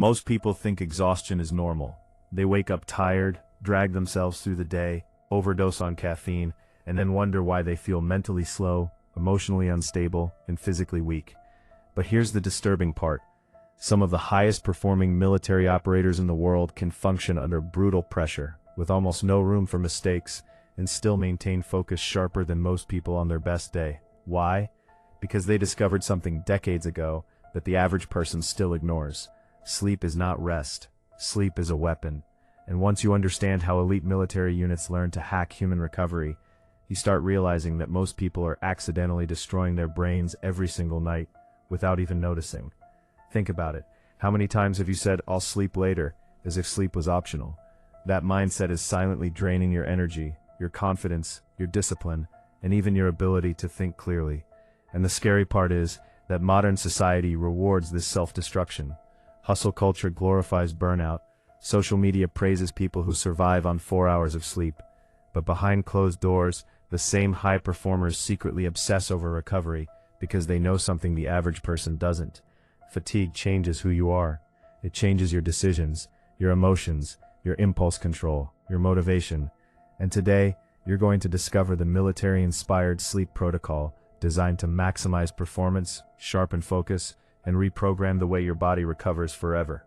Most people think exhaustion is normal. They wake up tired, drag themselves through the day, overdose on caffeine, and then wonder why they feel mentally slow, emotionally unstable, and physically weak. But here's the disturbing part. Some of the highest performing military operators in the world can function under brutal pressure, with almost no room for mistakes, and still maintain focus sharper than most people on their best day. Why? Because they discovered something decades ago that the average person still ignores. Sleep is not rest. Sleep is a weapon. And once you understand how elite military units learn to hack human recovery, you start realizing that most people are accidentally destroying their brains every single night without even noticing. Think about it. How many times have you said, "I'll sleep later," as if sleep was optional? That mindset is silently draining your energy, your confidence, your discipline, and even your ability to think clearly. And the scary part is that modern society rewards this self-destruction. Hustle culture glorifies burnout. Social media praises people who survive on 4 hours of sleep. But behind closed doors, the same high performers secretly obsess over recovery because they know something the average person doesn't. Fatigue changes who you are. It changes your decisions, your emotions, your impulse control, your motivation. And today, you're going to discover the military-inspired sleep protocol designed to maximize performance, sharpen focus, and reprogram the way your body recovers forever.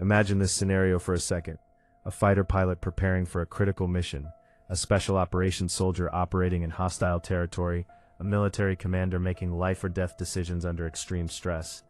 Imagine this scenario for a second. A fighter pilot preparing for a critical mission, a special operations soldier operating in hostile territory, a military commander making life or death decisions under extreme stress.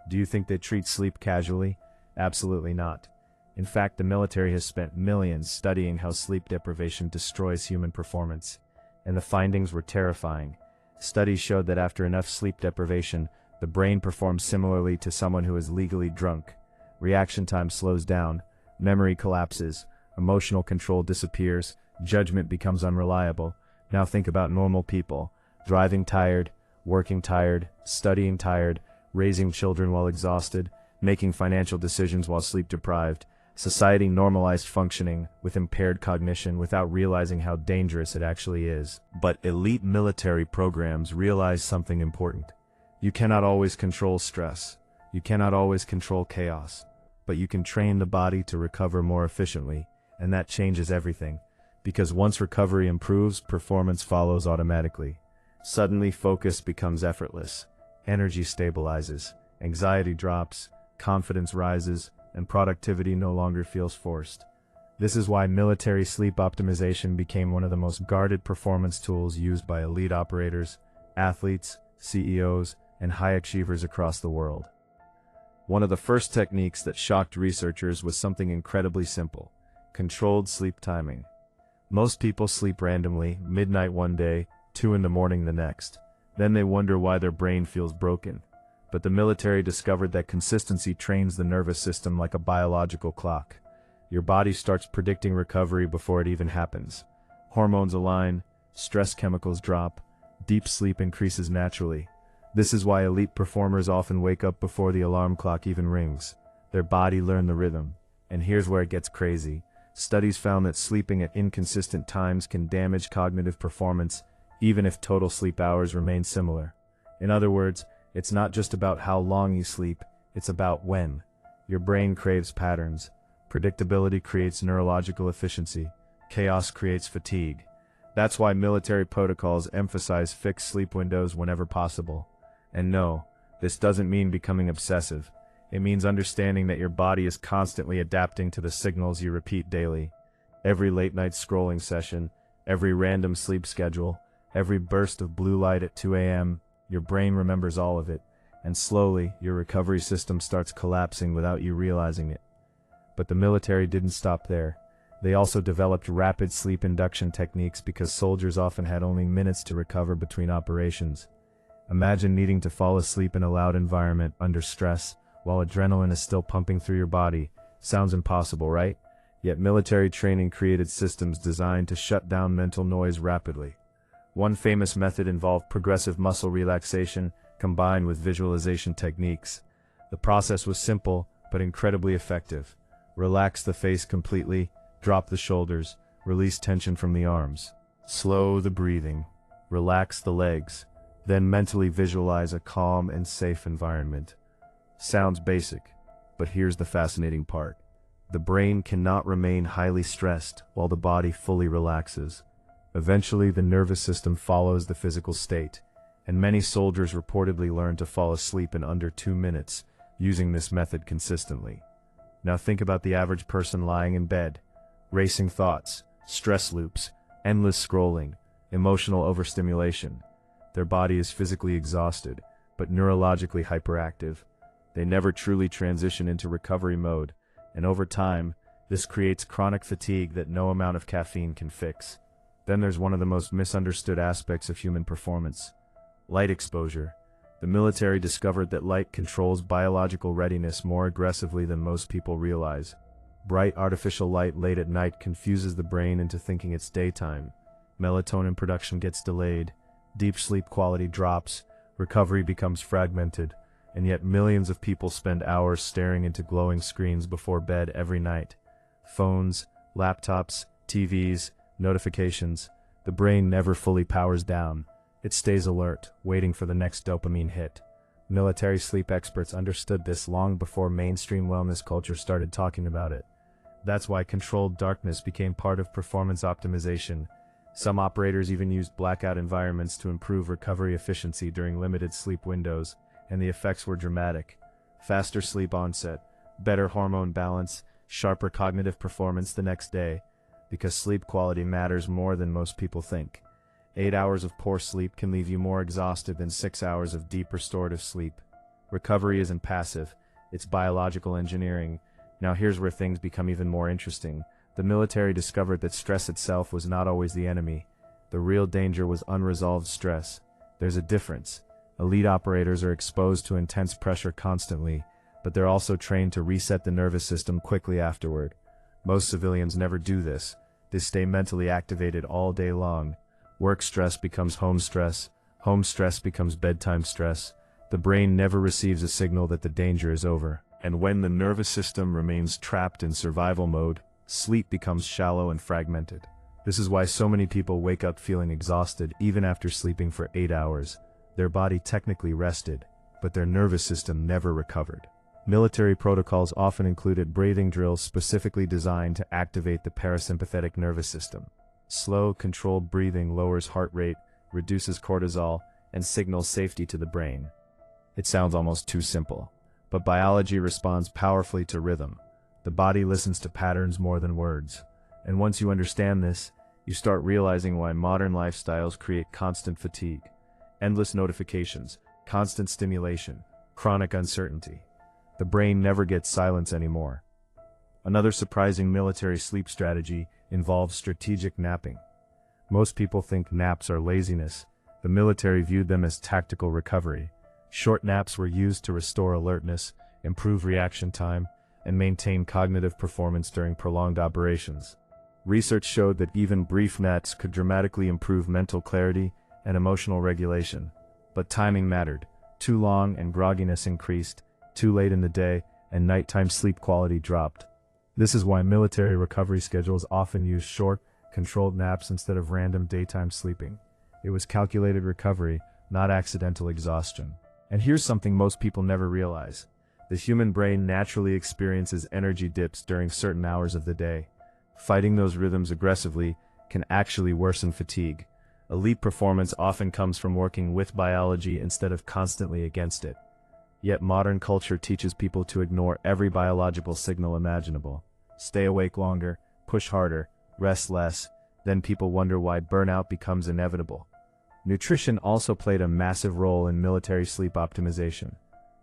Do you think they treat sleep casually? Absolutely not. In fact, the military has spent millions studying how sleep deprivation destroys human performance. And the findings were terrifying. Studies showed that after enough sleep deprivation, the brain performs similarly to someone who is legally drunk. Reaction time slows down, memory collapses, emotional control disappears, judgment becomes unreliable. Now think about normal people, driving tired, working tired, studying tired, raising children while exhausted, making financial decisions while sleep deprived. Society normalized functioning with impaired cognition without realizing how dangerous it actually is. But elite military programs realize something important. You cannot always control stress. You cannot always control chaos. But you can train the body to recover more efficiently, and that changes everything. Because once recovery improves, performance follows automatically. Suddenly, focus becomes effortless. Energy stabilizes, anxiety drops, confidence rises, and productivity no longer feels forced. This is why military sleep optimization became one of the most guarded performance tools used by elite operators, athletes, CEOs, and high achievers across the world. One of the first techniques that shocked researchers was something incredibly simple: controlled sleep timing. Most people sleep randomly, midnight one day, 2 in the morning the next. Then they wonder why their brain feels broken. But the military discovered that consistency trains the nervous system like a biological clock. Your body starts predicting recovery before it even happens. Hormones align, stress chemicals drop, deep sleep increases naturally. This is why elite performers often wake up before the alarm clock even rings. Their body learned the rhythm. And here's where it gets crazy. Studies found that sleeping at inconsistent times can damage cognitive performance, even if total sleep hours remain similar. In other words, it's not just about how long you sleep, it's about when. Your brain craves patterns. Predictability creates neurological efficiency. Chaos creates fatigue. That's why military protocols emphasize fixed sleep windows whenever possible. And no, this doesn't mean becoming obsessive. It means understanding that your body is constantly adapting to the signals you repeat daily. Every late-night scrolling session, every random sleep schedule, every burst of blue light at 2 a.m., your brain remembers all of it, and slowly, your recovery system starts collapsing without you realizing it. But the military didn't stop there. They also developed rapid sleep induction techniques because soldiers often had only minutes to recover between operations. Imagine needing to fall asleep in a loud environment under stress, while adrenaline is still pumping through your body. Sounds impossible, right? Yet military training created systems designed to shut down mental noise rapidly. One famous method involved progressive muscle relaxation combined with visualization techniques. The process was simple, but incredibly effective. Relax the face completely, drop the shoulders, release tension from the arms. Slow the breathing, relax the legs, then mentally visualize a calm and safe environment. Sounds basic, But here's the fascinating part. The brain cannot remain highly stressed while the body fully relaxes. Eventually, the nervous system follows the physical state, and many soldiers reportedly learn to fall asleep in under 2 minutes, using this method consistently. Now think about the average person lying in bed. Racing thoughts, stress loops, endless scrolling, emotional overstimulation. Their body is physically exhausted, but neurologically hyperactive. They never truly transition into recovery mode, and over time, this creates chronic fatigue that no amount of caffeine can fix. Then there's one of the most misunderstood aspects of human performance: light exposure. The military discovered that light controls biological readiness more aggressively than most people realize. Bright artificial light late at night confuses the brain into thinking it's daytime. Melatonin production gets delayed, deep sleep quality drops, recovery becomes fragmented, and yet millions of people spend hours staring into glowing screens before bed every night. Phones, laptops, TVs, notifications. The brain never fully powers down. It stays alert, waiting for the next dopamine hit. Military sleep experts understood this long before mainstream wellness culture started talking about it. That's why controlled darkness became part of performance optimization. Some operators even used blackout environments to improve recovery efficiency during limited sleep windows, and the effects were dramatic. Faster sleep onset, better hormone balance, sharper cognitive performance the next day, because sleep quality matters more than most people think. 8 hours of poor sleep can leave you more exhausted than 6 hours of deep restorative sleep. Recovery isn't passive, it's biological engineering. Now here's where things become even more interesting. The military discovered that stress itself was not always the enemy. The real danger was unresolved stress. There's a difference. Elite operators are exposed to intense pressure constantly, but they're also trained to reset the nervous system quickly afterward. Most civilians never do this. They stay mentally activated all day long. Work stress becomes home stress becomes bedtime stress. The brain never receives a signal that the danger is over. And when the nervous system remains trapped in survival mode, sleep becomes shallow and fragmented. This is why so many people wake up feeling exhausted even after sleeping for 8 hours. Their body technically rested, but their nervous system never recovered. Military protocols often included breathing drills specifically designed to activate the parasympathetic nervous system. Slow, controlled breathing lowers heart rate, reduces cortisol, and signals safety to the brain. It sounds almost too simple, but biology responds powerfully to rhythm. The body listens to patterns more than words. And once you understand this, you start realizing why modern lifestyles create constant fatigue, endless notifications, constant stimulation, chronic uncertainty. The brain never gets silence anymore. Another surprising military sleep strategy involves strategic napping. Most people think naps are laziness. The military viewed them as tactical recovery. Short naps were used to restore alertness, improve reaction time, and maintain cognitive performance during prolonged operations. Research showed that even brief naps could dramatically improve mental clarity and emotional regulation. But timing mattered. Too long and grogginess increased, too late in the day, and nighttime sleep quality dropped. This is why military recovery schedules often use short, controlled naps instead of random daytime sleeping. It was calculated recovery, not accidental exhaustion. And here's something most people never realize. The human brain naturally experiences energy dips during certain hours of the day. Fighting those rhythms aggressively can actually worsen fatigue. Elite performance often comes from working with biology instead of constantly against it. Yet modern culture teaches people to ignore every biological signal imaginable. Stay awake longer, push harder, rest less. Then people wonder why burnout becomes inevitable. Nutrition also played a massive role in military sleep optimization,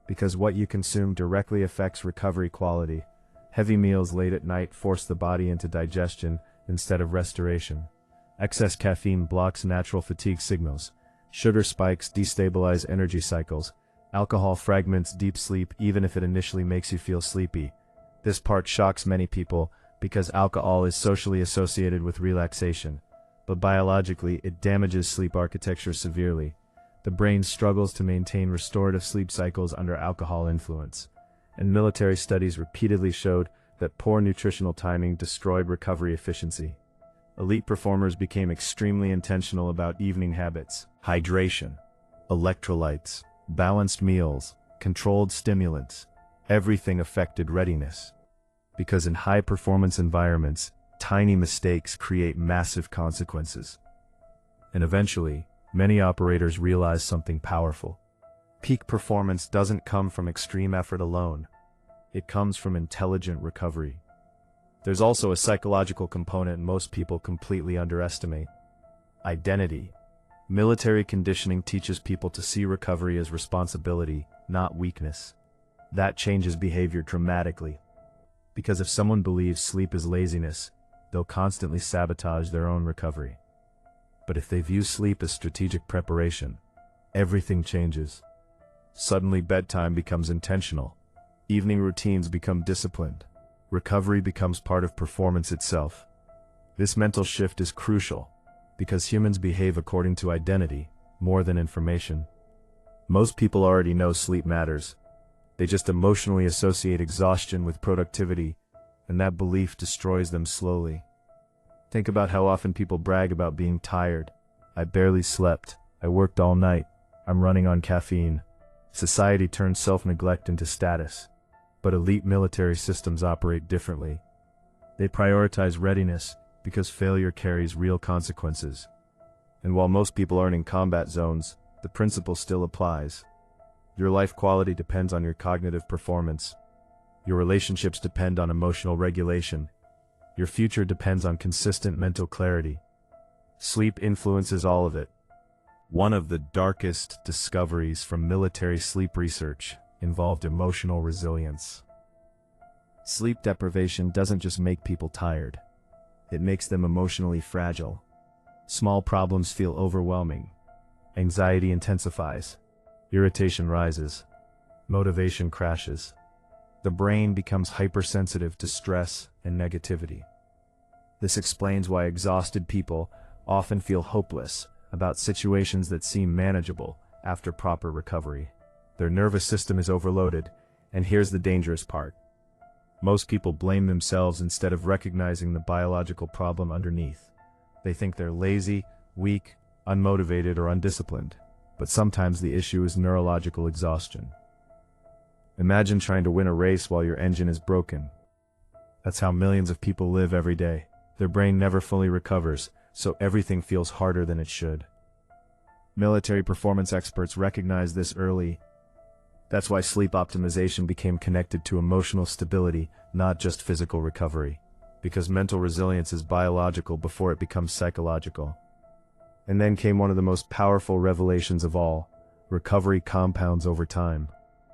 because what you consume directly affects recovery quality. Heavy meals late at night force the body into digestion instead of restoration. Excess caffeine blocks natural fatigue signals. Sugar spikes destabilize energy cycles. Alcohol fragments deep sleep even if it initially makes you feel sleepy. This part shocks many people because alcohol is socially associated with relaxation, but biologically it damages sleep architecture severely. The brain struggles to maintain restorative sleep cycles under alcohol influence, and military studies repeatedly showed that poor nutritional timing destroyed recovery efficiency. Elite performers became extremely intentional about evening habits: hydration, electrolytes, balanced meals, controlled stimulants. Everything affected readiness. Because in high-performance environments, tiny mistakes create massive consequences. And eventually, many operators realize something powerful. Peak performance doesn't come from extreme effort alone. It comes from intelligent recovery. There's also a psychological component most people completely underestimate: identity. Military conditioning teaches people to see recovery as responsibility, not weakness. That changes behavior dramatically. Because if someone believes sleep is laziness, they'll constantly sabotage their own recovery. But if they view sleep as strategic preparation, everything changes. Suddenly bedtime becomes intentional. Evening routines become disciplined. Recovery becomes part of performance itself. This mental shift is crucial, because humans behave according to identity, more than information. Most people already know sleep matters. They just emotionally associate exhaustion with productivity, and that belief destroys them slowly. Think about how often people brag about being tired. I barely slept. I worked all night. I'm running on caffeine. Society turns self-neglect into status. But elite military systems operate differently. They prioritize readiness because failure carries real consequences. And while most people aren't in combat zones, the principle still applies. Your life quality depends on your cognitive performance. Your relationships depend on emotional regulation. Your future depends on consistent mental clarity. Sleep influences all of it. One of the darkest discoveries from military sleep research involved emotional resilience. Sleep deprivation doesn't just make people tired. It makes them emotionally fragile. Small problems feel overwhelming. Anxiety intensifies. Irritation rises. Motivation crashes. The brain becomes hypersensitive to stress and negativity. This explains why exhausted people often feel hopeless about situations that seem manageable after proper recovery. Their nervous system is overloaded, and here's the dangerous part. Most people blame themselves instead of recognizing the biological problem underneath. They think they're lazy, weak, unmotivated, or undisciplined. But sometimes the issue is neurological exhaustion. Imagine trying to win a race while your engine is broken. That's how millions of people live every day. Their brain never fully recovers, so everything feels harder than it should. Military performance experts recognize this early. That's why sleep optimization became connected to emotional stability, not just physical recovery. Because mental resilience is biological before it becomes psychological. And then came one of the most powerful revelations of all: recovery compounds over time.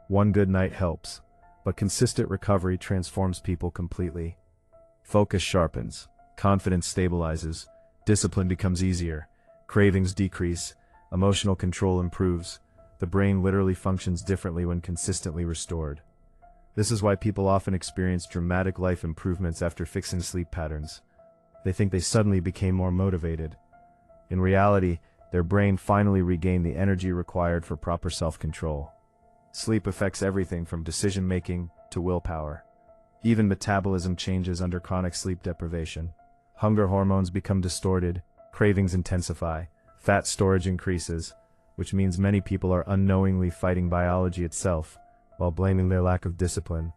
One good night helps, but consistent recovery transforms people completely. Focus sharpens, confidence stabilizes, discipline becomes easier, cravings decrease, emotional control improves. The brain literally functions differently when consistently restored. This is why people often experience dramatic life improvements after fixing sleep patterns. They think they suddenly became more motivated. In reality, their brain finally regained the energy required for proper self-control. Sleep affects everything from decision-making to willpower. Even metabolism changes under chronic sleep deprivation. Hunger hormones become distorted, cravings intensify, fat storage increases, which means many people are unknowingly fighting biology itself, while blaming their lack of discipline.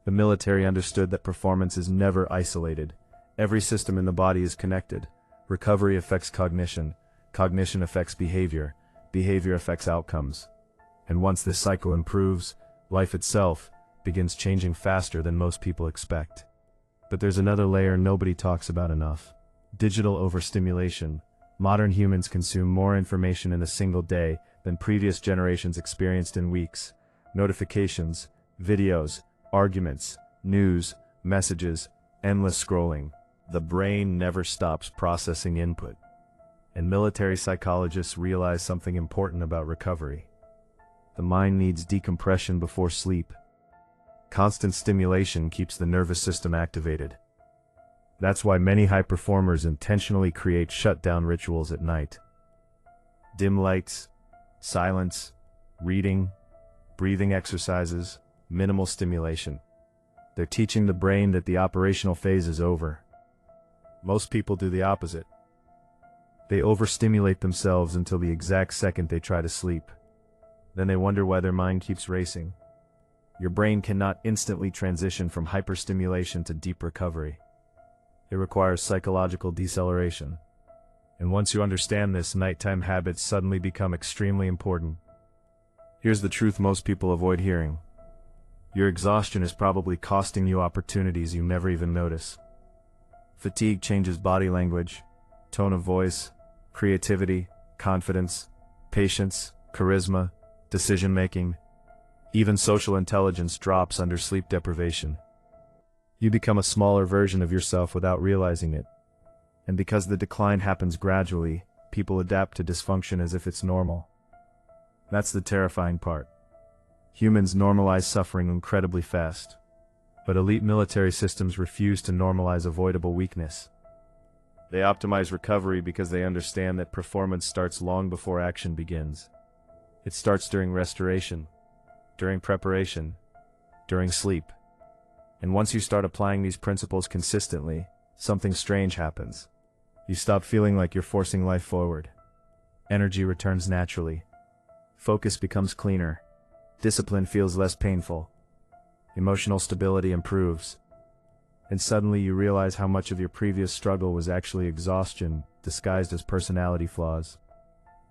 The military understood that performance is never isolated. Every system in the body is connected. Recovery affects cognition, cognition affects behavior, behavior affects outcomes. And once this cycle improves, life itself begins changing faster than most people expect. But there's another layer nobody talks about enough: digital overstimulation. Modern humans consume more information in a single day than previous generations experienced in weeks. Notifications, videos, arguments, news, messages, endless scrolling. The brain never stops processing input. And military psychologists realize something important about recovery. The mind needs decompression before sleep. Constant stimulation keeps the nervous system activated. That's why many high performers intentionally create shutdown rituals at night. Dim lights, silence, reading, breathing exercises, minimal stimulation. They're teaching the brain that the operational phase is over. Most people do the opposite. They overstimulate themselves until the exact second they try to sleep. Then they wonder why their mind keeps racing. Your brain cannot instantly transition from hyperstimulation to deep recovery. It requires psychological deceleration. And once you understand this, nighttime habits suddenly become extremely important. Here's the truth most people avoid hearing. Your exhaustion is probably costing you opportunities you never even notice. Fatigue changes body language, tone of voice, creativity, confidence, patience, charisma, decision-making. Even social intelligence drops under sleep deprivation. You become a smaller version of yourself without realizing it. And because the decline happens gradually, people adapt to dysfunction as if it's normal. That's the terrifying part. Humans normalize suffering incredibly fast. But elite military systems refuse to normalize avoidable weakness. They optimize recovery because they understand that performance starts long before action begins. It starts during restoration, during preparation, during sleep. And once you start applying these principles consistently, something strange happens. You stop feeling like you're forcing life forward. Energy returns naturally. Focus becomes cleaner. Discipline feels less painful. Emotional stability improves. And suddenly you realize how much of your previous struggle was actually exhaustion, disguised as personality flaws.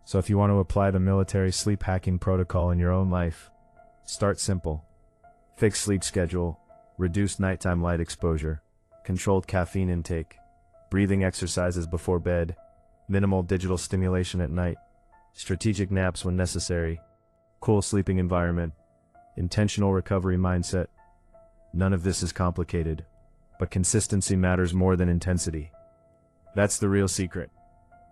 So if you want to apply the military sleep hacking protocol in your own life, start simple. Fixed sleep schedule, reduced nighttime light exposure, controlled caffeine intake, breathing exercises before bed, minimal digital stimulation at night, strategic naps when necessary, cool sleeping environment, intentional recovery mindset. None of this is complicated, but consistency matters more than intensity. That's the real secret.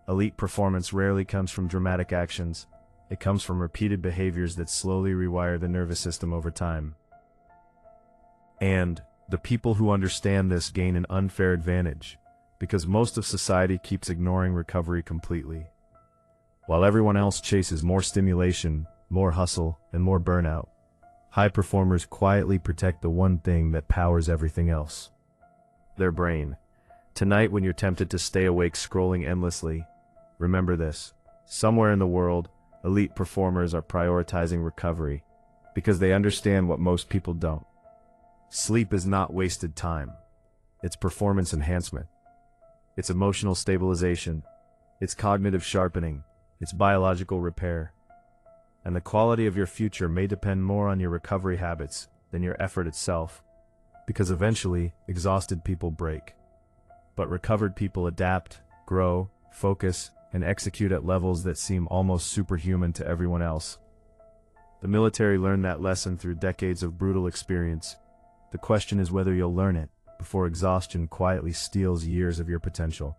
Elite performance rarely comes from dramatic actions. It comes from repeated behaviors that slowly rewire the nervous system over time. And the people who understand this gain an unfair advantage, because most of society keeps ignoring recovery completely. While everyone else chases more stimulation, more hustle, and more burnout, high performers quietly protect the one thing that powers everything else: their brain. Tonight, when you're tempted to stay awake scrolling endlessly, remember this. Somewhere in the world, elite performers are prioritizing recovery, because they understand what most people don't. Sleep is not wasted time. It's performance enhancement. It's emotional stabilization. It's cognitive sharpening. It's biological repair. And the quality of your future may depend more on your recovery habits than your effort itself, because eventually, exhausted people break. But recovered people adapt, grow, focus, and execute at levels that seem almost superhuman to everyone else. The military learned that lesson through decades of brutal experience. The question is whether you'll learn it before exhaustion quietly steals years of your potential.